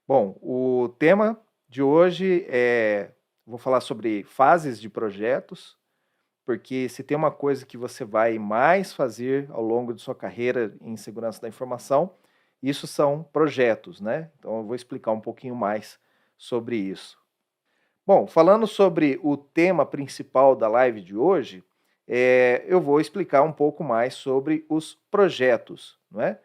Bom, o tema de hoje vou falar sobre fases de projetos, porque se tem uma coisa que você vai mais fazer ao longo de sua carreira em segurança da informação, isso são projetos, né? Então eu vou explicar um pouquinho mais sobre isso. Bom, falando sobre o tema principal da live de hoje, eu vou explicar um pouco mais sobre os projetos, não é?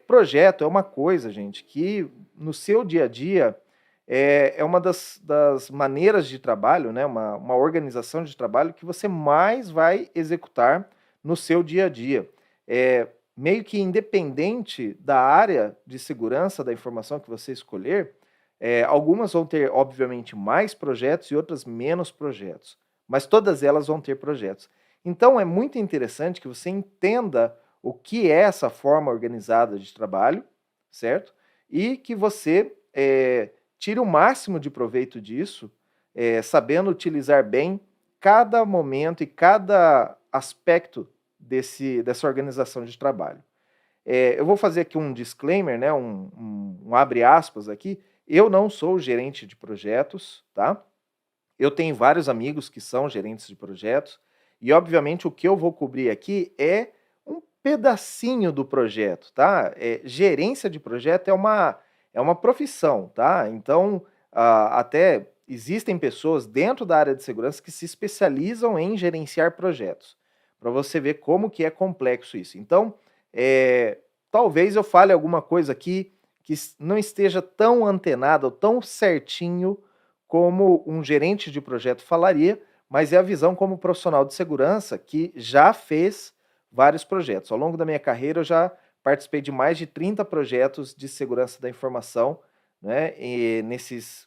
Projeto é uma coisa, gente, que no seu dia a dia é uma das maneiras de trabalho, né? Uma organização de trabalho que você mais vai executar no seu dia a dia. Meio que independente da área de segurança da informação que você escolher, algumas vão ter, obviamente, mais projetos e outras menos projetos, mas todas elas vão ter projetos. Então, é muito interessante que você entenda o que é essa forma organizada de trabalho, certo? E que você tire o máximo de proveito disso, sabendo utilizar bem cada momento e cada aspecto dessa organização de trabalho. Eu vou fazer aqui um disclaimer, né, um abre aspas aqui. Eu não sou gerente de projetos, tá? Eu tenho vários amigos que são gerentes de projetos e, obviamente, o que eu vou cobrir aqui é um pedacinho do projeto, tá? Gerência de projeto é uma profissão, tá? Então, até existem pessoas dentro da área de segurança que se especializam em gerenciar projetos, para você ver como que é complexo isso. Então, talvez eu fale alguma coisa aqui que não esteja tão antenada ou tão certinho como um gerente de projeto falaria, mas é a visão como profissional de segurança que já fez vários projetos. Ao longo da minha carreira, eu já participei de mais de 30 projetos de segurança da informação, né? E nesses,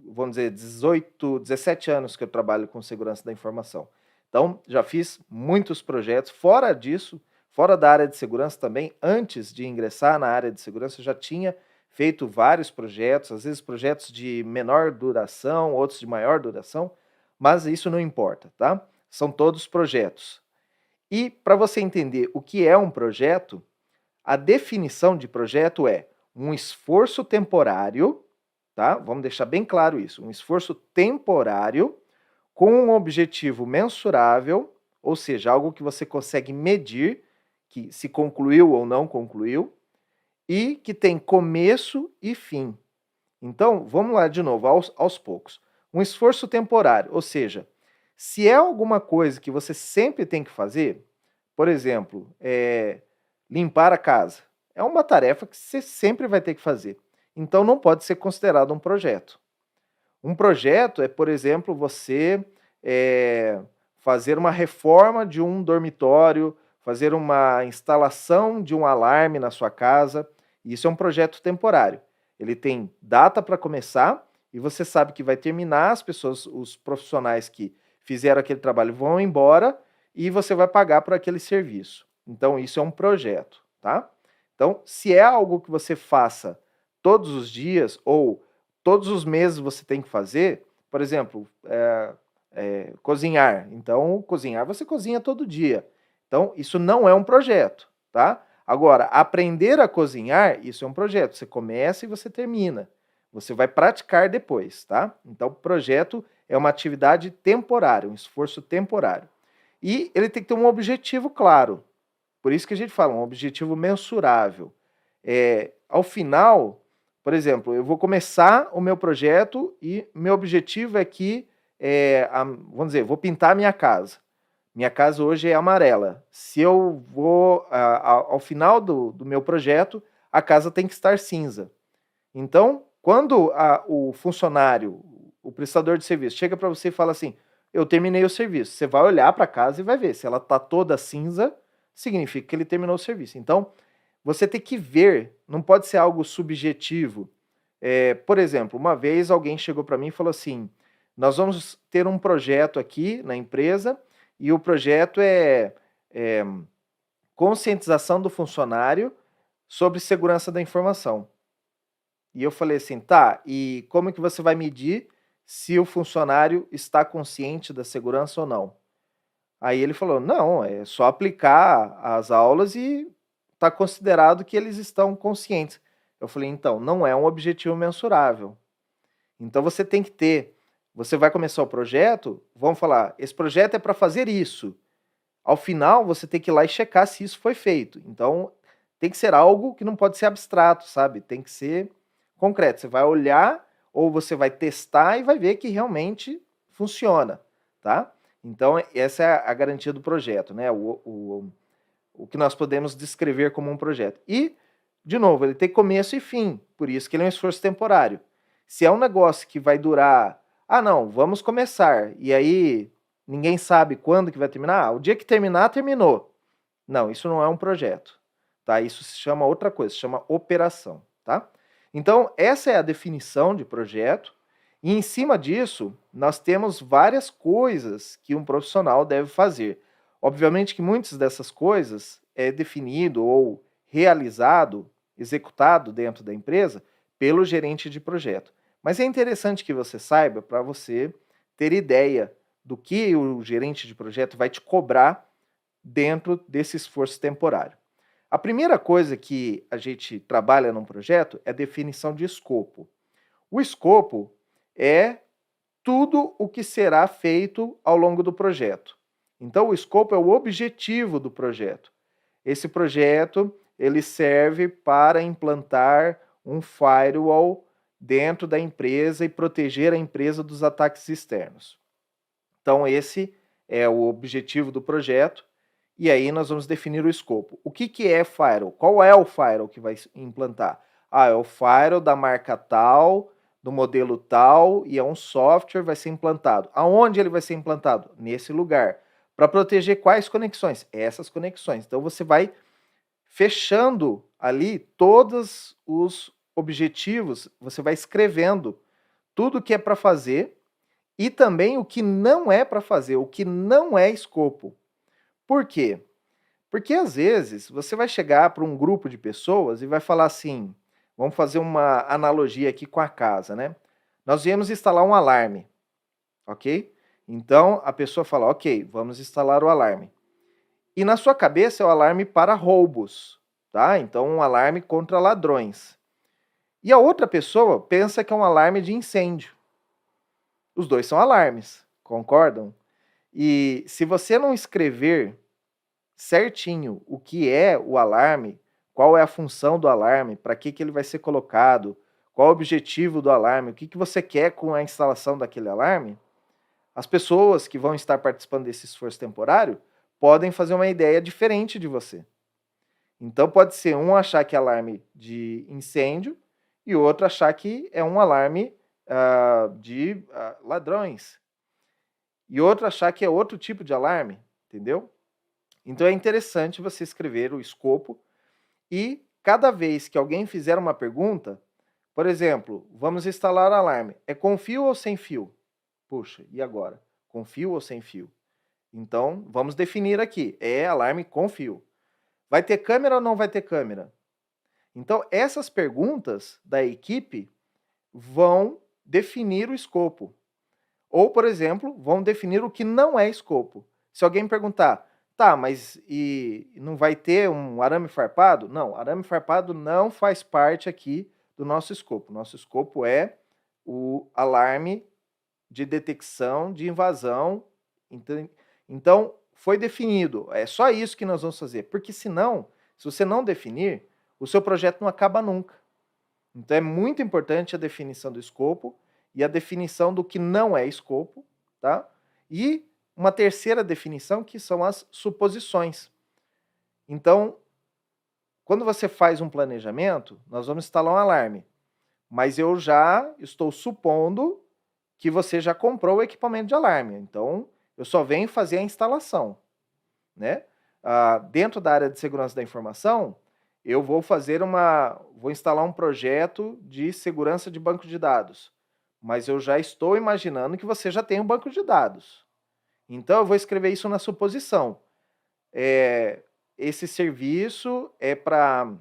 vamos dizer, 18, 17 anos que eu trabalho com segurança da informação. Então, já fiz muitos projetos. Fora disso, fora da área de segurança também, antes de ingressar na área de segurança, eu já tinha feito vários projetos, às vezes projetos de menor duração, outros de maior duração, mas isso não importa, tá? São todos projetos. E para você entender o que é um projeto, a definição de projeto é um esforço temporário, tá? Vamos deixar bem claro isso, um esforço temporário com um objetivo mensurável, ou seja, algo que você consegue medir, que se concluiu ou não concluiu, e que tem começo e fim. Então, vamos lá de novo, aos poucos. Um esforço temporário, ou seja, se é alguma coisa que você sempre tem que fazer, por exemplo, limpar a casa, é uma tarefa que você sempre vai ter que fazer. Então, não pode ser considerado um projeto. Um projeto é, por exemplo, você fazer uma reforma de um dormitório, fazer uma instalação de um alarme na sua casa. Isso é um projeto temporário. Ele tem data para começar e você sabe que vai terminar, as pessoas, os profissionais que fizeram aquele trabalho vão embora e você vai pagar por aquele serviço. Então, isso é um projeto, tá? Então, se é algo que você faça todos os dias ou todos os meses você tem que fazer, por exemplo, cozinhar. Então, cozinhar você cozinha todo dia. Então, isso não é um projeto, tá? Agora, aprender a cozinhar, isso é um projeto. Você começa e você termina. Você vai praticar depois, tá? Então, projeto é uma atividade temporária, um esforço temporário. E ele tem que ter um objetivo claro. Por isso que a gente fala, um objetivo mensurável. Ao final, por exemplo, eu vou começar o meu projeto e meu objetivo é que, vamos dizer, vou pintar a minha casa. Minha casa hoje é amarela. Se eu vou, ao final do meu projeto, a casa tem que estar cinza. Então, quando o funcionário, o prestador de serviço, chega para você e fala assim, eu terminei o serviço, você vai olhar para a casa e vai ver. Se ela está toda cinza, significa que ele terminou o serviço. Então, você tem que ver, não pode ser algo subjetivo. Por exemplo, uma vez alguém chegou para mim e falou assim, nós vamos ter um projeto aqui na empresa e o projeto é conscientização do funcionário sobre segurança da informação. E eu falei assim, tá, e como que você vai medir se o funcionário está consciente da segurança ou não? Aí ele falou, não, é só aplicar as aulas e está considerado que eles estão conscientes. Eu falei, então, não é um objetivo mensurável. Então você tem que ter, você vai começar o projeto, vamos falar, esse projeto é para fazer isso. Ao final, você tem que ir lá e checar se isso foi feito. Então, tem que ser algo que não pode ser abstrato, sabe? Tem que ser concreto. Você vai olhar ou você vai testar e vai ver que realmente funciona, tá? Então, essa é a garantia do projeto, né? O que nós podemos descrever como um projeto. E, de novo, ele tem começo e fim, por isso que ele é um esforço temporário. Se é um negócio que vai durar, não, vamos começar, e aí ninguém sabe quando que vai terminar, o dia que terminar, terminou. Não, isso não é um projeto, tá? Isso se chama outra coisa, se chama operação, tá? Então, essa é a definição de projeto, e em cima disso, nós temos várias coisas que um profissional deve fazer. Obviamente que muitas dessas coisas é definido ou realizado, executado dentro da empresa pelo gerente de projeto. Mas é interessante que você saiba para você ter ideia do que o gerente de projeto vai te cobrar dentro desse esforço temporário. A primeira coisa que a gente trabalha num projeto é a definição de escopo. O escopo é tudo o que será feito ao longo do projeto. Então, o escopo é o objetivo do projeto. Esse projeto ele serve para implantar um firewall dentro da empresa e proteger a empresa dos ataques externos. Então, esse é o objetivo do projeto. E aí nós vamos definir o escopo. O que é firewall? Qual é o firewall que vai implantar? É o firewall da marca tal, do modelo tal, e é um software, vai ser implantado. Aonde ele vai ser implantado? Nesse lugar. Para proteger quais conexões? Essas conexões. Então você vai fechando ali todos os objetivos, você vai escrevendo tudo o que é para fazer e também o que não é para fazer, o que não é escopo. Por quê? Porque às vezes você vai chegar para um grupo de pessoas e vai falar assim, vamos fazer uma analogia aqui com a casa, né? Nós viemos instalar um alarme, ok? Então a pessoa fala, ok, vamos instalar o alarme. E na sua cabeça é o alarme para roubos, tá? Então um alarme contra ladrões. E a outra pessoa pensa que é um alarme de incêndio. Os dois são alarmes, concordam? E se você não escrever certinho o que é o alarme, qual é a função do alarme, para que ele vai ser colocado, qual o objetivo do alarme, o que você quer com a instalação daquele alarme, as pessoas que vão estar participando desse esforço temporário podem fazer uma ideia diferente de você. Então pode ser um achar que é alarme de incêndio e outro achar que é um alarme de ladrões. E outro achar que é outro tipo de alarme, entendeu? Então é interessante você escrever o escopo e cada vez que alguém fizer uma pergunta, por exemplo, vamos instalar alarme, é com fio ou sem fio? Puxa, e agora? Com fio ou sem fio? Então, vamos definir aqui, é alarme com fio. Vai ter câmera ou não vai ter câmera? Então, essas perguntas da equipe vão definir o escopo. Ou, por exemplo, vão definir o que não é escopo. Se alguém perguntar, tá, mas e não vai ter um arame farpado? Não, arame farpado não faz parte aqui do nosso escopo. Nosso escopo é o alarme de detecção de invasão. Então, foi definido. É só isso que nós vamos fazer. Porque senão, se você não definir, o seu projeto não acaba nunca. Então, é muito importante a definição do escopo e a definição do que não é escopo, tá? E uma terceira definição que são as suposições. Então, quando você faz um planejamento, nós vamos instalar um alarme, mas eu já estou supondo que você já comprou o equipamento de alarme, então eu só venho fazer a instalação, né? Dentro da área de segurança da informação, eu vou instalar um projeto de segurança de banco de dados, mas eu já estou imaginando que você já tem um banco de dados. Então, eu vou escrever isso na suposição. Esse serviço é para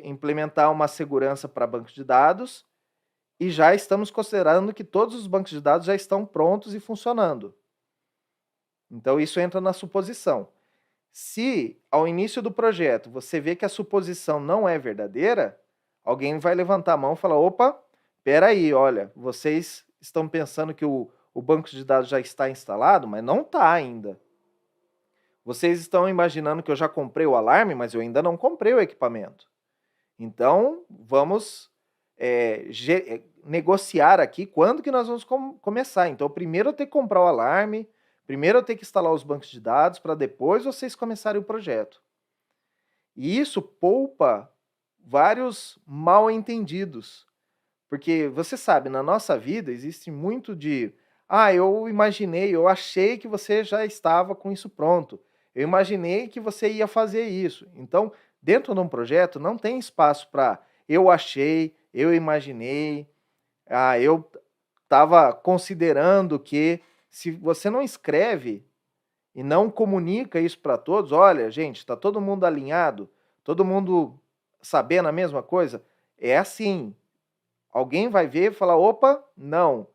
implementar uma segurança para banco de dados e já estamos considerando que todos os bancos de dados já estão prontos e funcionando. Então, isso entra na suposição. Se, ao início do projeto, você vê que a suposição não é verdadeira, alguém vai levantar a mão e falar, opa, peraí, olha, vocês estão pensando que o banco de dados já está instalado, mas não está ainda. Vocês estão imaginando que eu já comprei o alarme, mas eu ainda não comprei o equipamento. Então, vamos negociar aqui quando que nós vamos começar. Então, primeiro eu tenho que comprar o alarme, primeiro eu tenho que instalar os bancos de dados, para depois vocês começarem o projeto. E isso poupa vários mal entendidos. Porque você sabe, na nossa vida existe muito de eu imaginei, eu achei que você já estava com isso pronto. Eu imaginei que você ia fazer isso. Então, dentro de um projeto não tem espaço para eu achei, eu imaginei, eu estava considerando que. Se você não escreve e não comunica isso para todos, olha, gente, está todo mundo alinhado, todo mundo sabendo a mesma coisa, é assim. Alguém vai ver e falar, opa, não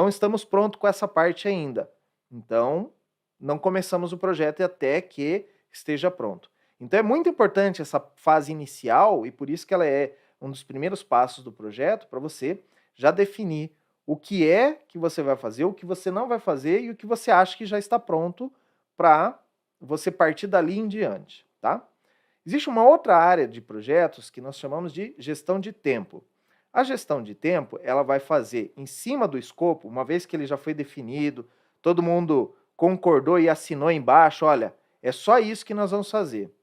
estamos prontos com essa parte ainda. Então, não começamos o projeto até que esteja pronto. Então, é muito importante essa fase inicial, e por isso que ela é um dos primeiros passos do projeto, para você já definir o que é que você vai fazer, o que você não vai fazer e o que você acha que já está pronto para você partir dali em diante, tá? Existe uma outra área de projetos que nós chamamos de gestão de tempo. A gestão de tempo, ela vai fazer em cima do escopo, uma vez que ele já foi definido, todo mundo concordou e assinou embaixo, olha, é só isso que nós vamos fazer.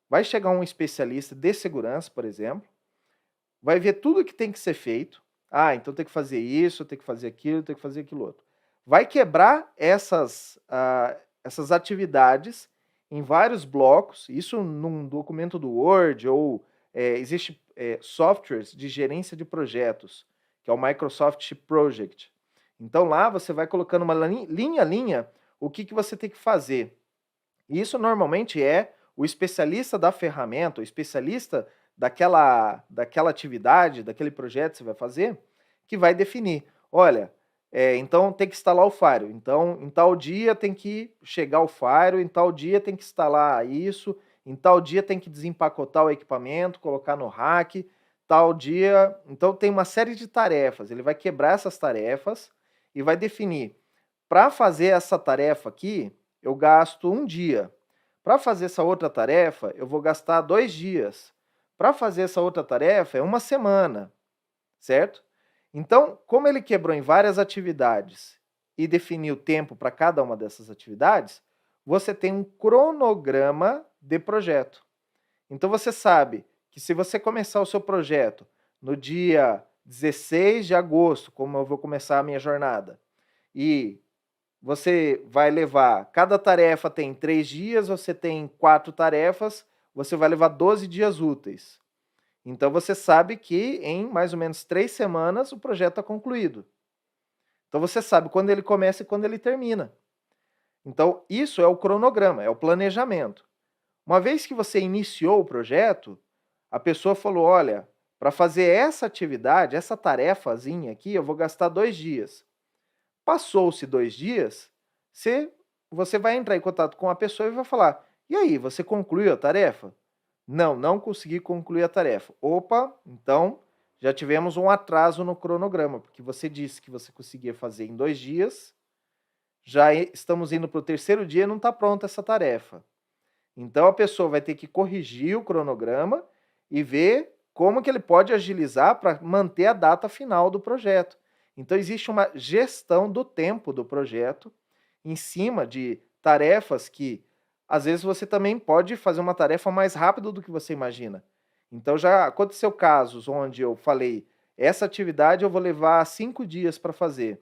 Vai chegar um especialista de segurança, por exemplo, vai ver tudo que tem que ser feito. Então tem que fazer isso, tem que fazer aquilo, tem que fazer aquilo outro. Vai quebrar essas atividades em vários blocos, isso num documento do Word, ou existe softwares de gerência de projetos, que é o Microsoft Project. Então lá você vai colocando uma linha a linha o que você tem que fazer. E isso normalmente é o especialista da ferramenta, o especialista daquela atividade, daquele projeto que você vai fazer, que vai definir. Olha, então tem que instalar o Firewall. Então, em tal dia tem que chegar o Firewall, em tal dia tem que instalar isso, em tal dia tem que desempacotar o equipamento, colocar no rack, tal dia... Então, tem uma série de tarefas. Ele vai quebrar essas tarefas e vai definir. Para fazer essa tarefa aqui, eu gasto 1 dia. Para fazer essa outra tarefa, eu vou gastar 2 dias. Para fazer essa outra tarefa, é 1 semana, certo? Então, como ele quebrou em várias atividades e definiu o tempo para cada uma dessas atividades, você tem um cronograma de projeto. Então, você sabe que se você começar o seu projeto no dia 16 de agosto, como eu vou começar a minha jornada, e você vai levar, cada tarefa tem 3 dias, você tem 4 tarefas, você vai levar 12 dias úteis. Então, você sabe que em mais ou menos 3 semanas o projeto está concluído. Então, você sabe quando ele começa e quando ele termina. Então, isso é o cronograma, é o planejamento. Uma vez que você iniciou o projeto, a pessoa falou, olha, para fazer essa atividade, essa tarefazinha aqui, eu vou gastar 2 dias. Passou-se 2 dias, você vai entrar em contato com a pessoa e vai falar, e aí, você concluiu a tarefa? Não consegui concluir a tarefa. Opa, então já tivemos um atraso no cronograma, porque você disse que você conseguia fazer em 2 dias, já estamos indo para o 3º dia e não está pronta essa tarefa. Então a pessoa vai ter que corrigir o cronograma e ver como que ele pode agilizar para manter a data final do projeto. Então existe uma gestão do tempo do projeto em cima de tarefas que às vezes você também pode fazer uma tarefa mais rápido do que você imagina. Então já aconteceu casos onde eu falei, essa atividade eu vou levar 5 dias para fazer.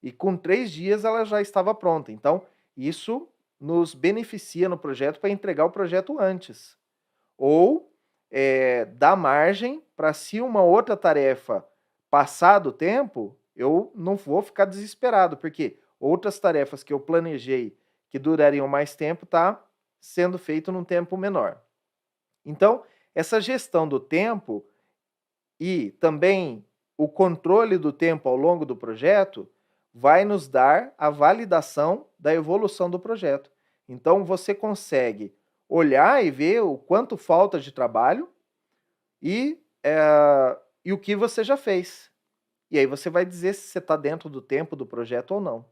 E com 3 dias ela já estava pronta. Então isso nos beneficia no projeto para entregar o projeto antes. Ou dá margem para, se uma outra tarefa passar do tempo, eu não vou ficar desesperado, porque outras tarefas que eu planejei que durariam mais tempo tá sendo feito num tempo menor. Então, essa gestão do tempo e também o controle do tempo ao longo do projeto vai nos dar a validação da evolução do projeto. Então, você consegue olhar e ver o quanto falta de trabalho e e o que você já fez. E aí você vai dizer se você está dentro do tempo do projeto ou não.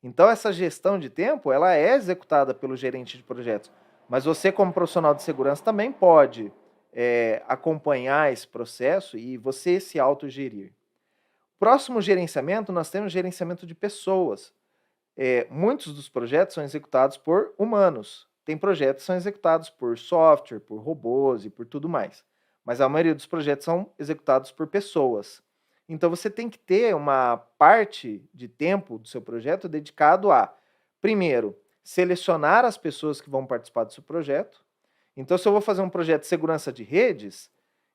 Então, essa gestão de tempo, ela é executada pelo gerente de projetos, mas você, como profissional de segurança, também pode acompanhar esse processo e você se autogerir. Próximo gerenciamento, nós temos gerenciamento de pessoas. Muitos dos projetos são executados por humanos. Tem projetos que são executados por software, por robôs e por tudo mais. Mas a maioria dos projetos são executados por pessoas. Então você tem que ter uma parte de tempo do seu projeto dedicado a, primeiro, selecionar as pessoas que vão participar do seu projeto. Então, se eu vou fazer um projeto de segurança de redes,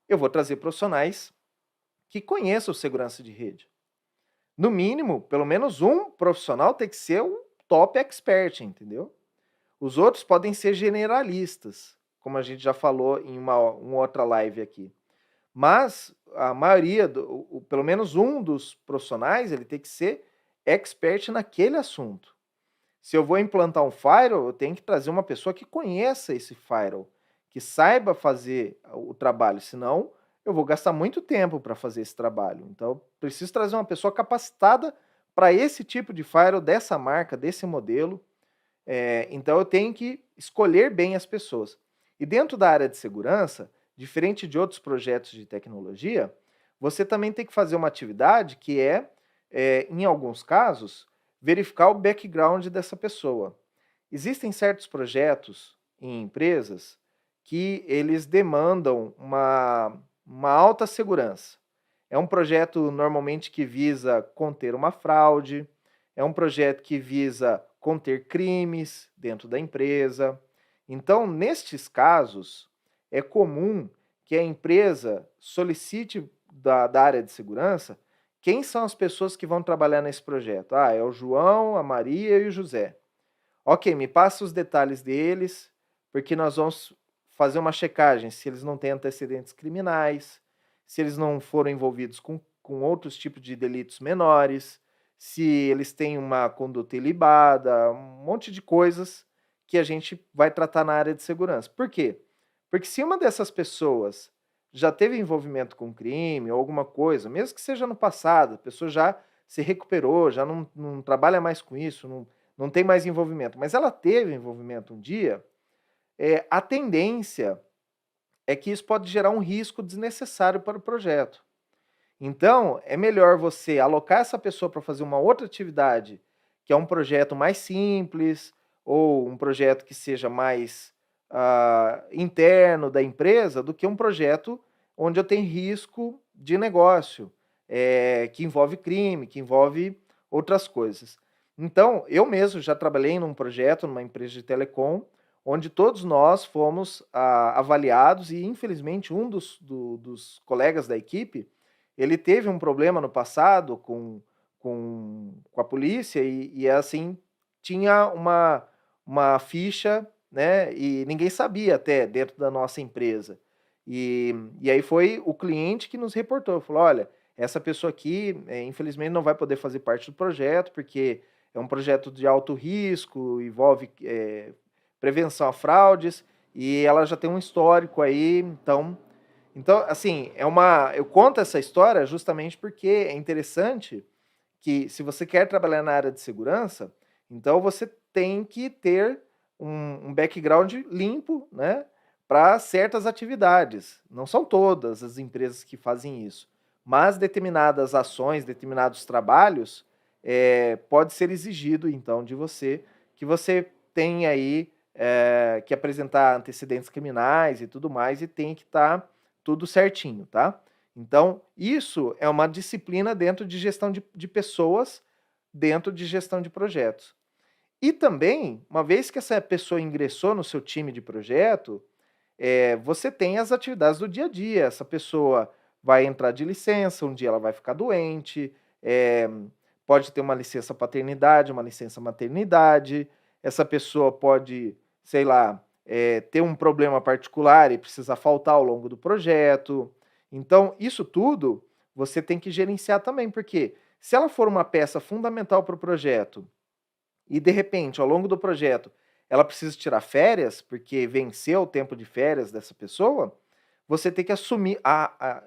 eu vou trazer profissionais que conheçam segurança de rede. No mínimo, pelo menos um profissional tem que ser um top expert, entendeu? Os outros podem ser generalistas, como a gente já falou em uma outra live aqui. Mas a maioria, pelo menos um dos profissionais, ele tem que ser expert naquele assunto. Se eu vou implantar um firewall, eu tenho que trazer uma pessoa que conheça esse firewall, que saiba fazer o trabalho, senão eu vou gastar muito tempo para fazer esse trabalho. Então, eu preciso trazer uma pessoa capacitada para esse tipo de firewall, dessa marca, desse modelo. Então, eu tenho que escolher bem as pessoas. E dentro da área de segurança, diferente de outros projetos de tecnologia, você também tem que fazer uma atividade que em alguns casos, verificar o background dessa pessoa. Existem certos projetos em empresas que eles demandam uma alta segurança. É um projeto normalmente que visa conter uma fraude, é um projeto que visa conter crimes dentro da empresa. Então, nestes casos, é comum que a empresa solicite da área de segurança quem são as pessoas que vão trabalhar nesse projeto. É o João, a Maria e o José. Ok, me passa os detalhes deles, porque nós vamos fazer uma checagem se eles não têm antecedentes criminais, se eles não foram envolvidos com outros tipos de delitos menores, se eles têm uma conduta ilibada, um monte de coisas que a gente vai tratar na área de segurança. Por quê? Porque se uma dessas pessoas já teve envolvimento com crime ou alguma coisa, mesmo que seja no passado, a pessoa já se recuperou, já não trabalha mais com isso, não tem mais envolvimento, mas ela teve envolvimento um dia, a tendência é que isso pode gerar um risco desnecessário para o projeto. Então, é melhor você alocar essa pessoa para fazer uma outra atividade, que é um projeto mais simples, ou um projeto que seja mais interno da empresa, do que um projeto onde eu tenho risco de negócio, que envolve crime, que envolve outras coisas. Então, eu mesmo já trabalhei num projeto, numa empresa de telecom, onde todos nós fomos avaliados e, infelizmente, um dos colegas da equipe, ele teve um problema no passado com a polícia e assim, tinha uma ficha, né, e ninguém sabia até dentro da nossa empresa. E aí foi o cliente que nos reportou, falou, olha, essa pessoa aqui, infelizmente, não vai poder fazer parte do projeto, porque é um projeto de alto risco, envolve prevenção a fraudes, e ela já tem um histórico aí, então, assim, eu conto essa história justamente porque é interessante que, se você quer trabalhar na área de segurança, então você tem que ter um background limpo, né, para certas atividades. Não são todas as empresas que fazem isso, mas determinadas ações, determinados trabalhos, pode ser exigido, então, de você, que você tenha aí que apresentar antecedentes criminais e tudo mais, e tem que estar tudo certinho, tá? Então, isso é uma disciplina dentro de gestão de pessoas, dentro de gestão de projetos. E também, uma vez que essa pessoa ingressou no seu time de projeto, você tem as atividades do dia a dia. Essa pessoa vai entrar de licença, um dia ela vai ficar doente, pode ter uma licença paternidade, uma licença maternidade, essa pessoa pode, sei lá, ter um problema particular e precisar faltar ao longo do projeto. Então, isso tudo você tem que gerenciar também, porque se ela for uma peça fundamental para o projeto e, de repente, ao longo do projeto, ela precisa tirar férias, porque venceu o tempo de férias dessa pessoa, você tem que assumir,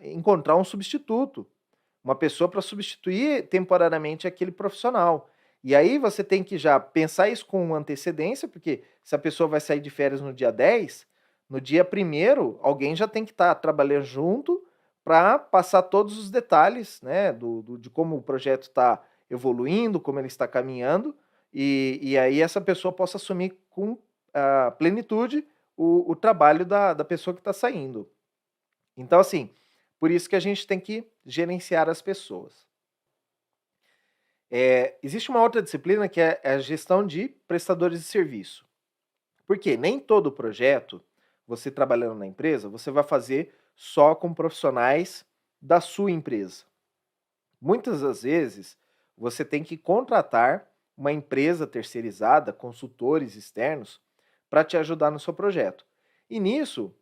encontrar um substituto, uma pessoa para substituir temporariamente aquele profissional. E aí você tem que já pensar isso com antecedência, porque se a pessoa vai sair de férias no dia 10, no dia 1º, alguém já tem que estar trabalhando junto para passar todos os detalhes, né, de como o projeto está evoluindo, como ele está caminhando, e aí essa pessoa possa assumir com plenitude o trabalho da pessoa que está saindo. Então, assim, por isso que a gente tem que gerenciar as pessoas. Existe uma outra disciplina que é a gestão de prestadores de serviço. Porque nem todo projeto, você trabalhando na empresa, você vai fazer só com profissionais da sua empresa. Muitas das vezes, você tem que contratar uma empresa terceirizada, consultores externos, para te ajudar no seu projeto. E nisso,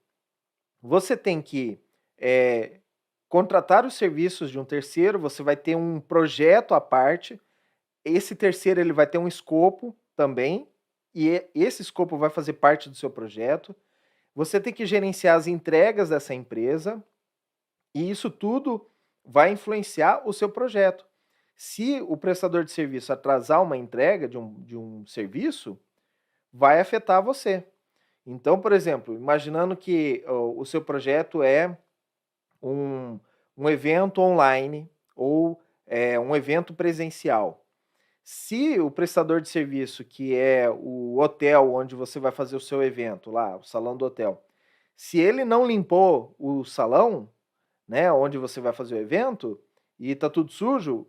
você tem que contratar os serviços de um terceiro, você vai ter um projeto à parte, esse terceiro ele vai ter um escopo também, e esse escopo vai fazer parte do seu projeto. Você tem que gerenciar as entregas dessa empresa, e isso tudo vai influenciar o seu projeto. Se o prestador de serviço atrasar uma entrega de um serviço, vai afetar você. Então, por exemplo, imaginando que o seu projeto é um evento online ou um evento presencial. Se o prestador de serviço, que é o hotel onde você vai fazer o seu evento, lá, o salão do hotel, se ele não limpou o salão, né, onde você vai fazer o evento, e está tudo sujo,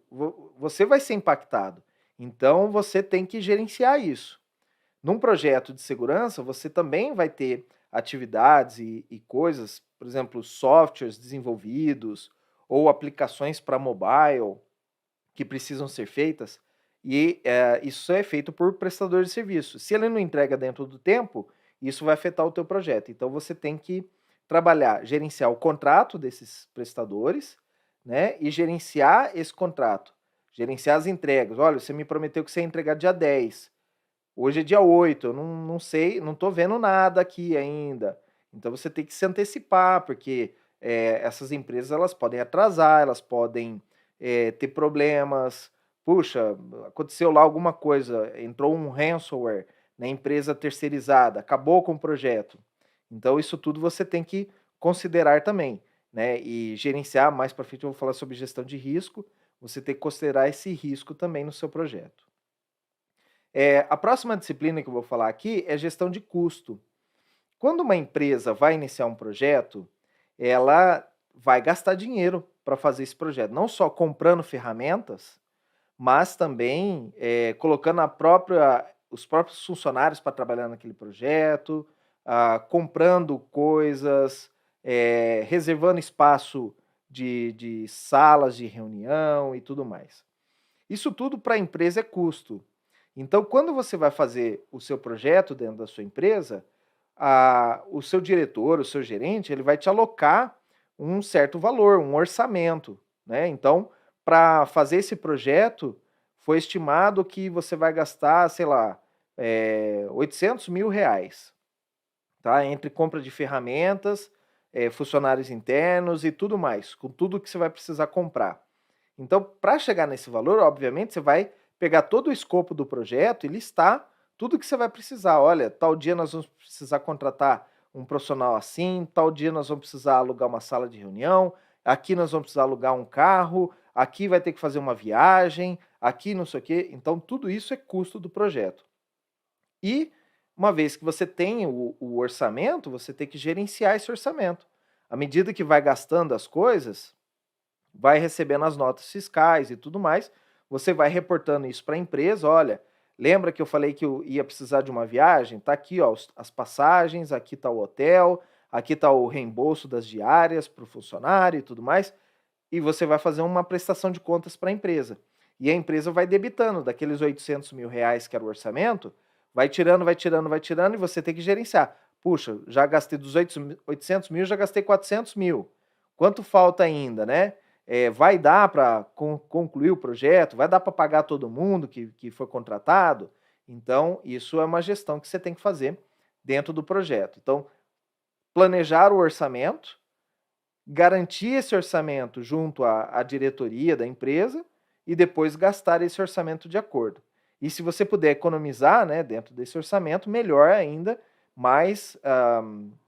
você vai ser impactado. Então, você tem que gerenciar isso. Num projeto de segurança, você também vai ter atividades e coisas, por exemplo, softwares desenvolvidos ou aplicações para mobile que precisam ser feitas, e isso é feito por prestador de serviço. Se ele não entrega dentro do tempo, isso vai afetar o teu projeto. Então você tem que trabalhar, gerenciar o contrato desses prestadores, né, e gerenciar esse contrato, gerenciar as entregas. Olha, você me prometeu que você ia entregar dia 10. Hoje é dia 8, eu não sei, não estou vendo nada aqui ainda. Então você tem que se antecipar, porque essas empresas elas podem atrasar, elas podem ter problemas. Puxa, aconteceu lá alguma coisa, entrou um ransomware na empresa terceirizada, acabou com o projeto. Então isso tudo você tem que considerar também, né? E gerenciar, mais para frente eu vou falar sobre gestão de risco, você tem que considerar esse risco também no seu projeto. A próxima disciplina que eu vou falar aqui é gestão de custo. Quando uma empresa vai iniciar um projeto, ela vai gastar dinheiro para fazer esse projeto, não só comprando ferramentas, mas também colocando os próprios funcionários para trabalhar naquele projeto, comprando coisas, reservando espaço de salas de reunião e tudo mais. Isso tudo para a empresa é custo. Então, quando você vai fazer o seu projeto dentro da sua empresa, o seu diretor, o seu gerente, ele vai te alocar um certo valor, um orçamento, né? Então, para fazer esse projeto, foi estimado que você vai gastar, sei lá, 800 mil reais, tá? Entre compra de ferramentas, funcionários internos e tudo mais, com tudo que você vai precisar comprar. Então, para chegar nesse valor, obviamente, você vai pegar todo o escopo do projeto e listar tudo que você vai precisar. Olha, tal dia nós vamos precisar contratar um profissional assim, tal dia nós vamos precisar alugar uma sala de reunião, aqui nós vamos precisar alugar um carro, aqui vai ter que fazer uma viagem, aqui não sei o quê. Então, tudo isso é custo do projeto. E, uma vez que você tem o orçamento, você tem que gerenciar esse orçamento. À medida que vai gastando as coisas, vai recebendo as notas fiscais e tudo mais, você vai reportando isso para a empresa. Olha, lembra que eu falei que eu ia precisar de uma viagem? Tá aqui, ó, as passagens, aqui tá o hotel, aqui tá o reembolso das diárias para o funcionário e tudo mais, e você vai fazer uma prestação de contas para a empresa. E a empresa vai debitando daqueles 800 mil reais que era o orçamento, vai tirando, vai tirando, vai tirando, e você tem que gerenciar. Puxa, já gastei dos 800 mil, já gastei 400 mil. Quanto falta ainda, né? Vai dar para concluir o projeto? Vai dar para pagar todo mundo que foi contratado? Então, isso é uma gestão que você tem que fazer dentro do projeto. Então, planejar o orçamento, garantir esse orçamento junto à diretoria da empresa e depois gastar esse orçamento de acordo. E se você puder economizar, né, dentro desse orçamento, melhor ainda, mais,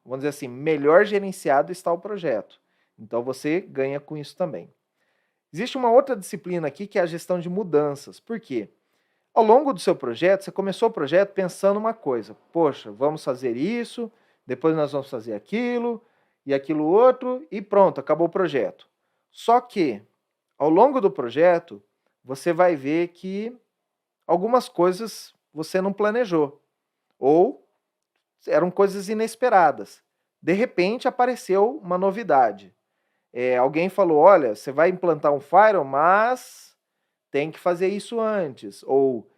vamos dizer assim, melhor gerenciado está o projeto. Então você ganha com isso também. Existe uma outra disciplina aqui que é a gestão de mudanças. Por quê? Ao longo do seu projeto, você começou o projeto pensando uma coisa. Poxa, vamos fazer isso, depois nós vamos fazer aquilo e aquilo outro e pronto, acabou o projeto. Só que, ao longo do projeto, você vai ver que algumas coisas você não planejou ou eram coisas inesperadas. De repente apareceu uma novidade. Alguém falou, olha, você vai implantar um firewall, mas tem que fazer isso antes. Ou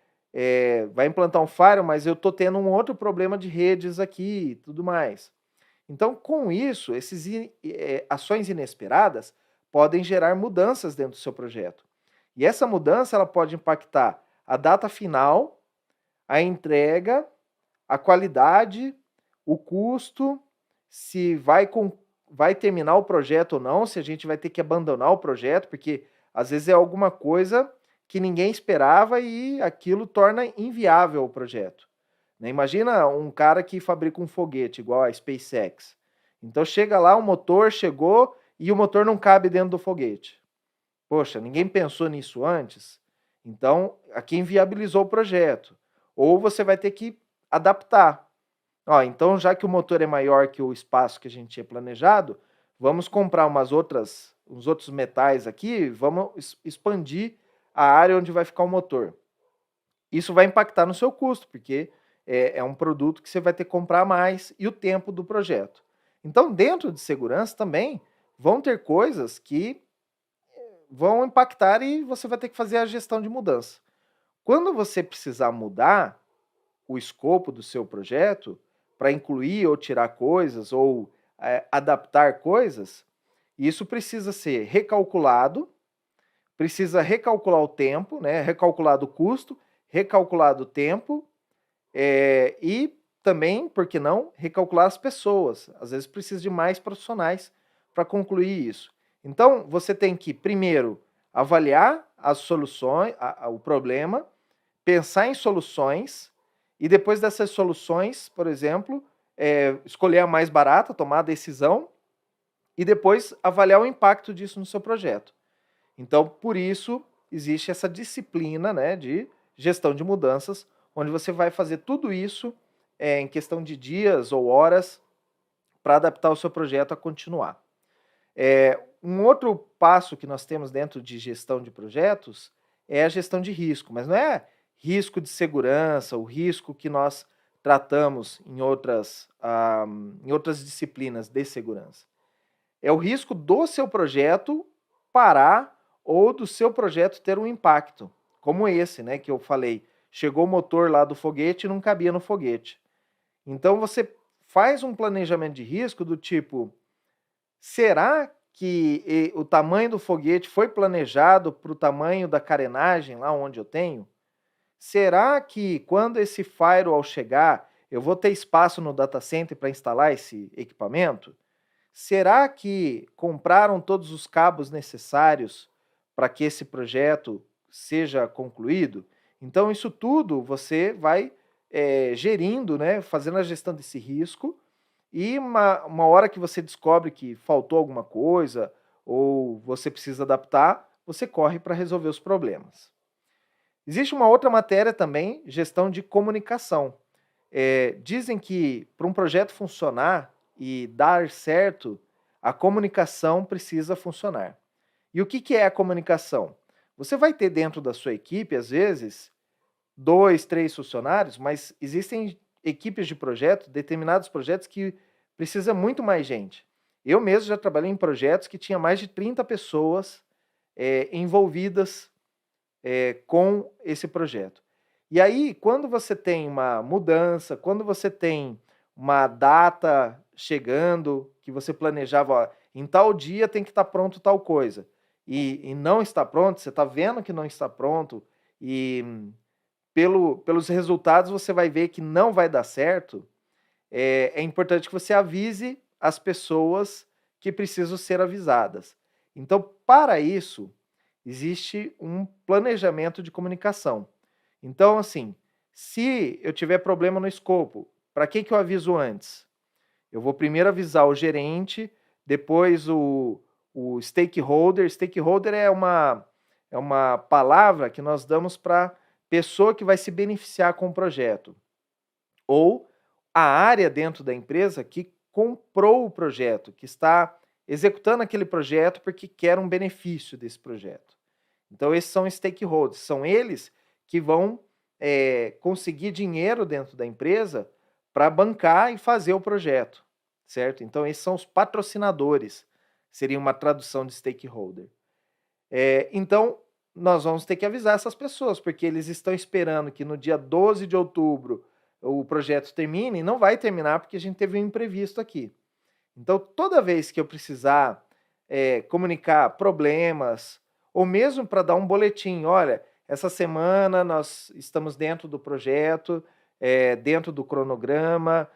vai implantar um firewall, mas eu estou tendo um outro problema de redes aqui e tudo mais. Então, com isso, essas ações inesperadas podem gerar mudanças dentro do seu projeto. E essa mudança ela pode impactar a data final, a entrega, a qualidade, o custo, se vai terminar o projeto ou não, se a gente vai ter que abandonar o projeto, porque às vezes é alguma coisa que ninguém esperava e aquilo torna inviável o projeto. Né? Imagina um cara que fabrica um foguete igual a SpaceX. Então chega lá, o motor chegou e o motor não cabe dentro do foguete. Poxa, ninguém pensou nisso antes? Então, aqui inviabilizou o projeto. Ou você vai ter que adaptar. Então, já que o motor é maior que o espaço que a gente tinha planejado, vamos comprar uns outros metais aqui, vamos expandir a área onde vai ficar o motor. Isso vai impactar no seu custo, porque é um produto que você vai ter que comprar mais e o tempo do projeto. Então, dentro de segurança também vão ter coisas que vão impactar e você vai ter que fazer a gestão de mudança. Quando você precisar mudar o escopo do seu projeto para incluir ou tirar coisas ou adaptar coisas, isso precisa ser recalculado, precisa recalcular o tempo, né? Recalculado o custo, recalculado o tempo e também, por que não, recalcular as pessoas. Às vezes precisa de mais profissionais para concluir isso. Então, você tem que, primeiro, avaliar as soluções, o problema, pensar em soluções e depois dessas soluções, por exemplo, escolher a mais barata, tomar a decisão e depois avaliar o impacto disso no seu projeto. Então, por isso, existe essa disciplina, né, de gestão de mudanças, onde você vai fazer tudo isso em questão de dias ou horas para adaptar o seu projeto a continuar. Um outro passo que nós temos dentro de gestão de projetos é a gestão de risco, mas não é risco de segurança, o risco que nós tratamos em outras disciplinas de segurança. É o risco do seu projeto parar ou do seu projeto ter um impacto, como esse, né, que eu falei. Chegou o motor lá do foguete e não cabia no foguete. Então você faz um planejamento de risco do tipo, será que o tamanho do foguete foi planejado para o tamanho da carenagem lá onde eu tenho? Será que quando esse firewall chegar, eu vou ter espaço no data center para instalar esse equipamento? Será que compraram todos os cabos necessários para que esse projeto seja concluído? Então, isso tudo você vai gerindo, né, fazendo a gestão desse risco, e uma hora que você descobre que faltou alguma coisa ou você precisa adaptar, você corre para resolver os problemas. Existe uma outra matéria também, gestão de comunicação. Dizem que para um projeto funcionar e dar certo, a comunicação precisa funcionar. E o que é a comunicação? Você vai ter dentro da sua equipe, às vezes, 2, 3 funcionários, mas existem equipes de projeto, determinados projetos que precisa muito mais gente. Eu mesmo já trabalhei em projetos que tinha mais de 30 pessoas envolvidas com esse projeto. E aí, quando você tem uma mudança, quando você tem uma data chegando, que você planejava, ó, em tal dia tem que estar pronto tal coisa, e não está pronto, você está vendo que não está pronto, e pelos resultados você vai ver que não vai dar certo, é importante que você avise as pessoas que precisam ser avisadas. Então, para isso, existe um planejamento de comunicação. Então, assim, se eu tiver problema no escopo, para que eu aviso antes? Eu vou primeiro avisar o gerente, depois o stakeholder. Stakeholder é uma palavra que nós damos para pessoa que vai se beneficiar com o projeto. Ou a área dentro da empresa que comprou o projeto, que está executando aquele projeto porque quer um benefício desse projeto. Então, esses são stakeholders, são eles que vão conseguir dinheiro dentro da empresa para bancar e fazer o projeto, certo? Então, esses são os patrocinadores, seria uma tradução de stakeholder. Então, nós vamos ter que avisar essas pessoas, porque eles estão esperando que no dia 12 de outubro o projeto termine, e não vai terminar porque a gente teve um imprevisto aqui. Então, toda vez que eu precisar comunicar problemas, ou mesmo para dar um boletim, olha, essa semana nós estamos dentro do projeto, dentro do cronograma,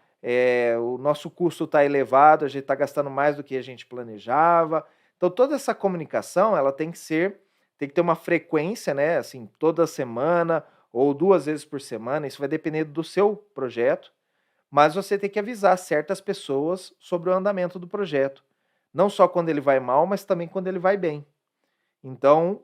o nosso custo está elevado, a gente está gastando mais do que a gente planejava. Então, toda essa comunicação, ela tem que ter uma frequência, né? Assim, toda semana ou 2 vezes por semana, isso vai depender do seu projeto, mas você tem que avisar certas pessoas sobre o andamento do projeto. Não só quando ele vai mal, mas também quando ele vai bem. Então,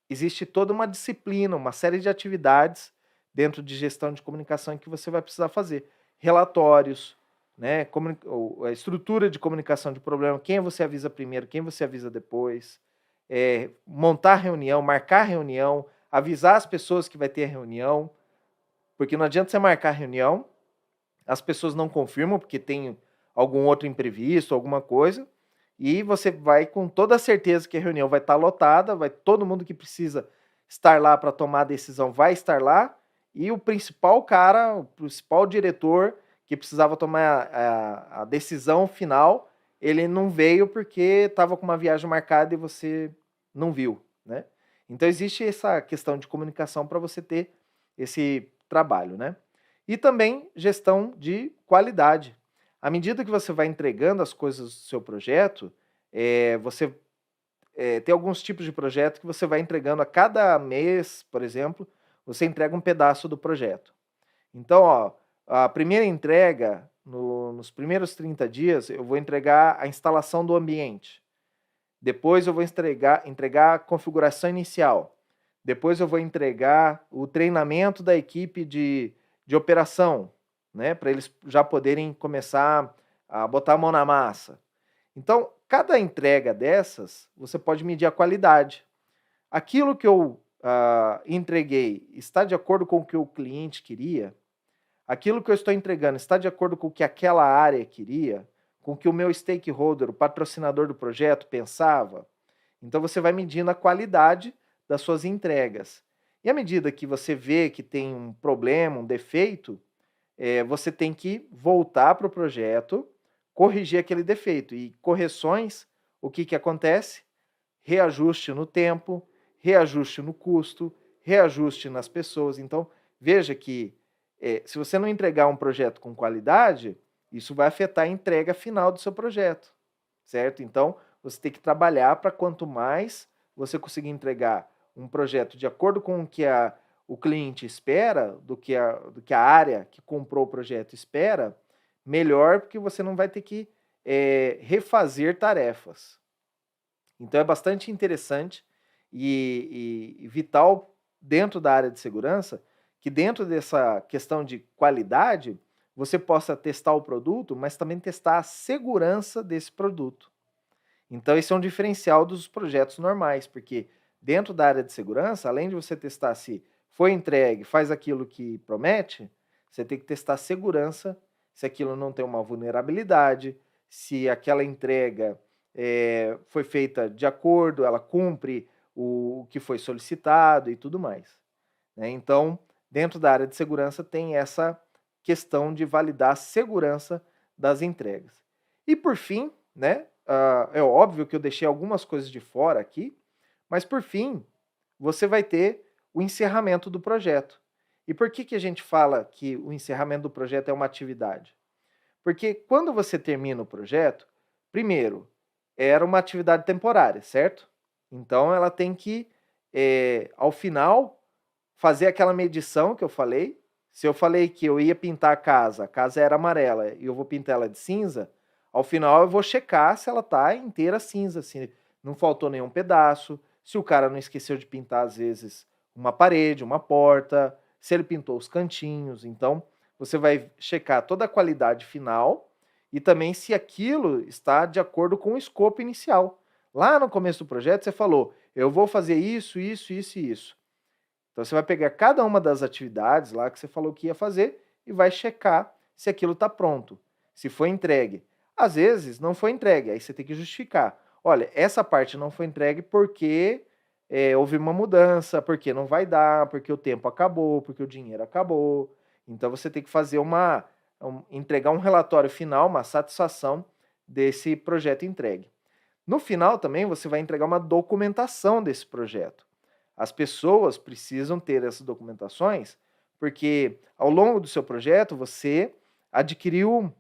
existe toda uma disciplina, uma série de atividades dentro de gestão de comunicação que você vai precisar fazer. Relatórios, né? A estrutura de comunicação de problema, quem você avisa primeiro, quem você avisa depois, montar reunião, marcar reunião, avisar as pessoas que vai ter reunião, porque não adianta você marcar reunião, as pessoas não confirmam porque tem algum outro imprevisto, alguma coisa, e você vai com toda a certeza que a reunião vai estar lotada, vai todo mundo que precisa estar lá para tomar a decisão vai estar lá, e o principal cara, o principal diretor que precisava tomar a decisão final, ele não veio porque estava com uma viagem marcada e você não viu, né? Então existe essa questão de comunicação para você ter esse trabalho, né? E também gestão de qualidade. À medida que você vai entregando as coisas do seu projeto, você tem alguns tipos de projeto que você vai entregando a cada mês, por exemplo, você entrega um pedaço do projeto. Então, ó, a primeira entrega, nos primeiros 30 dias, eu vou entregar a instalação do ambiente. Depois eu vou entregar a configuração inicial. Depois eu vou entregar o treinamento da equipe de operação, né, para eles já poderem começar a botar a mão na massa. Então, cada entrega dessas, você pode medir a qualidade. Aquilo que eu entreguei está de acordo com o que o cliente queria? Aquilo que eu estou entregando está de acordo com o que aquela área queria? Com o que o meu stakeholder, o patrocinador do projeto, pensava? Então, você vai medindo a qualidade das suas entregas. E à medida que você vê que tem um problema, um defeito, você tem que voltar para o projeto, corrigir aquele defeito. E correções, o que acontece? Reajuste no tempo, reajuste no custo, reajuste nas pessoas. Então, veja que se você não entregar um projeto com qualidade, isso vai afetar a entrega final do seu projeto, certo? Então, você tem que trabalhar para quanto mais você conseguir entregar um projeto de acordo com o que o cliente espera, do que a área que comprou o projeto espera, melhor, porque você não vai ter que refazer tarefas. Então, é bastante interessante e vital dentro da área de segurança que dentro dessa questão de qualidade, você possa testar o produto, mas também testar a segurança desse produto. Então, esse é um diferencial dos projetos normais, porque dentro da área de segurança, além de você testar se foi entregue, faz aquilo que promete, você tem que testar a segurança, se aquilo não tem uma vulnerabilidade, se aquela entrega foi feita de acordo, ela cumpre o que foi solicitado e tudo mais, né? Então, dentro da área de segurança tem essa questão de validar a segurança das entregas. E por fim, né, é óbvio que eu deixei algumas coisas de fora aqui, mas por fim, você vai ter o encerramento do projeto. E por que a gente fala que o encerramento do projeto é uma atividade? Porque quando você termina o projeto, Primeiro, era uma atividade temporária, certo? Então, ela tem que, ao final, fazer aquela medição que eu falei. Se eu falei que eu ia pintar a casa era amarela e eu vou pintar ela de cinza, ao final eu vou checar se ela está inteira cinza, se não faltou nenhum pedaço, se o cara não esqueceu de pintar, às vezes, uma parede, uma porta, se ele pintou os cantinhos. Então, você vai checar toda a qualidade final e também se aquilo está de acordo com o escopo inicial. Lá no começo do projeto, você falou, eu vou fazer isso, isso, isso e isso. Então, você vai pegar cada uma das atividades lá que você falou que ia fazer e vai checar se aquilo está pronto, se foi entregue. Às vezes, não foi entregue, aí você tem que justificar. Olha, essa parte não foi entregue porque houve uma mudança, porque não vai dar, porque o tempo acabou, porque o dinheiro acabou. Então, você tem que fazer entregar um relatório final, uma satisfação desse projeto entregue. No final, também, você vai entregar uma documentação desse projeto. As pessoas precisam ter essas documentações, porque ao longo do seu projeto você adquiriu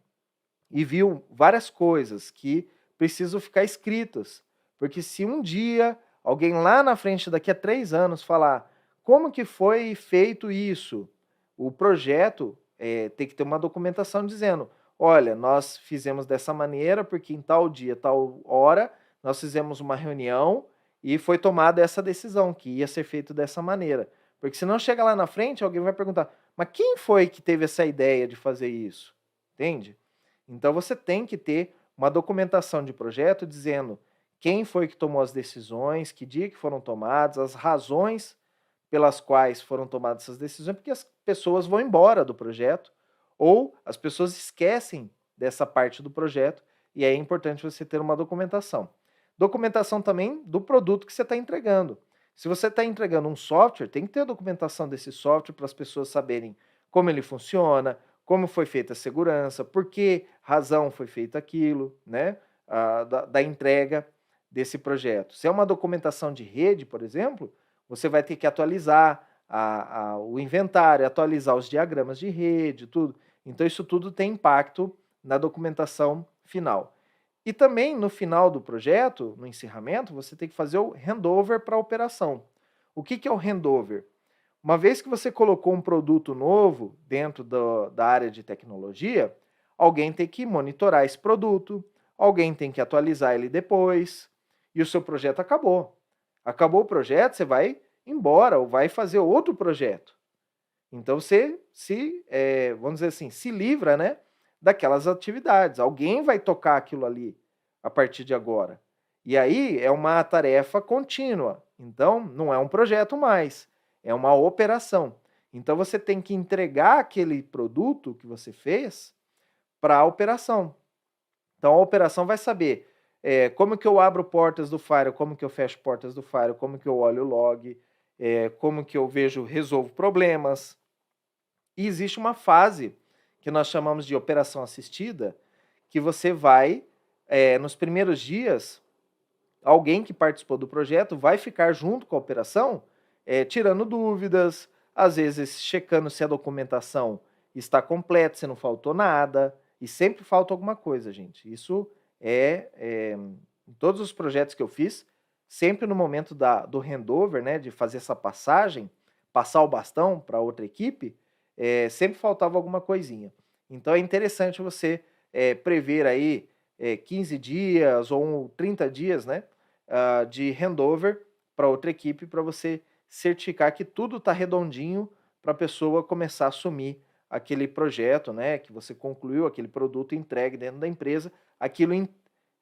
e viu várias coisas que precisam ficar escritas. Porque se um dia alguém lá na frente, daqui a 3 anos, falar como que foi feito isso, o projeto tem que ter uma documentação dizendo, olha, nós fizemos dessa maneira porque em tal dia, tal hora, nós fizemos uma reunião e foi tomada essa decisão, que ia ser feito dessa maneira. Porque se não chega lá na frente, alguém vai perguntar, mas quem foi que teve essa ideia de fazer isso? Entende? Então você tem que ter uma documentação de projeto dizendo quem foi que tomou as decisões, que dia que foram tomadas, as razões pelas quais foram tomadas essas decisões, porque as pessoas vão embora do projeto ou as pessoas esquecem dessa parte do projeto e é importante você ter uma documentação. Documentação também do produto que você está entregando. Se você está entregando um software, tem que ter a documentação desse software para as pessoas saberem como ele funciona, como foi feita a segurança, por que razão foi feito aquilo, né? Da entrega desse projeto. Se é uma documentação de rede, por exemplo, você vai ter que atualizar o inventário, atualizar os diagramas de rede, tudo. Então, isso tudo tem impacto na documentação final. E também, no final do projeto, no encerramento, você tem que fazer o handover para a operação. O que é o handover? Uma vez que você colocou um produto novo dentro da área de tecnologia, alguém tem que monitorar esse produto, alguém tem que atualizar ele depois, e o seu projeto acabou. Acabou o projeto, você vai embora ou vai fazer outro projeto. Então você vamos dizer assim, se livra, né, daquelas atividades. Alguém vai tocar aquilo ali a partir de agora. E aí é uma tarefa contínua. Então não é um projeto mais, é uma operação. Então você tem que entregar aquele produto que você fez para a operação. Então a operação vai saber como que eu abro portas do Firewall, como que eu fecho portas do Firewall, como que eu olho o log, como que eu resolvo problemas. E existe uma fase que nós chamamos de operação assistida, que você vai, nos primeiros dias, alguém que participou do projeto vai ficar junto com a operação, tirando dúvidas, às vezes checando se a documentação está completa, se não faltou nada, e sempre falta alguma coisa, gente. Isso em todos os projetos que eu fiz, sempre no momento do handover, né, de fazer essa passagem, passar o bastão para outra equipe, sempre faltava alguma coisinha. Então é interessante você prever aí 15 dias ou 30 dias, né, de handover para outra equipe, para você certificar que tudo está redondinho para a pessoa começar a assumir aquele projeto, né, que você concluiu, aquele produto entregue dentro da empresa, aquilo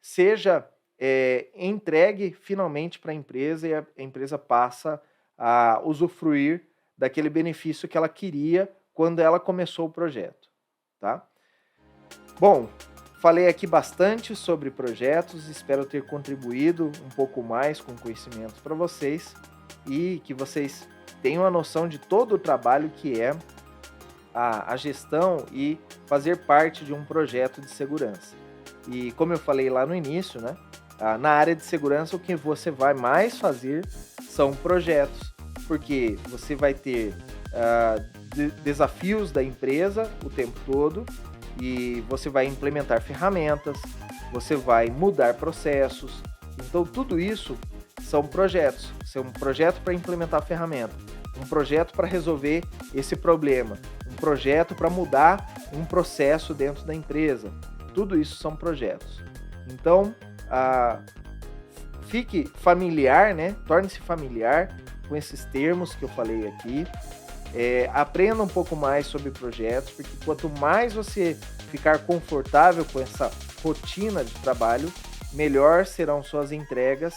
seja entregue finalmente para a empresa e a empresa passa a usufruir daquele benefício que ela queria quando ela começou o projeto, tá? Bom, falei aqui bastante sobre projetos, espero ter contribuído um pouco mais com conhecimentos para vocês e que vocês tenham a noção de todo o trabalho que é a gestão e fazer parte de um projeto de segurança. E como eu falei lá no início, né, na área de segurança o que você vai mais fazer são projetos, porque você vai ter desafios da empresa o tempo todo e você vai implementar ferramentas, você vai mudar processos. Então, tudo isso são projetos. São um projeto para implementar a ferramenta, um projeto para resolver esse problema, um projeto para mudar um processo dentro da empresa. Tudo isso são projetos. Então, fique familiar, né? Torne-se familiar com esses termos que eu falei aqui. Aprenda um pouco mais sobre projetos, porque quanto mais você ficar confortável com essa rotina de trabalho, melhor serão suas entregas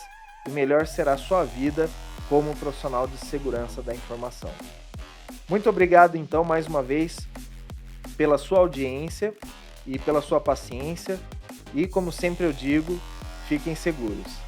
e melhor será a sua vida como profissional de segurança da informação. Muito obrigado, então, mais uma vez, pela sua audiência e pela sua paciência. E, como sempre eu digo, fiquem seguros.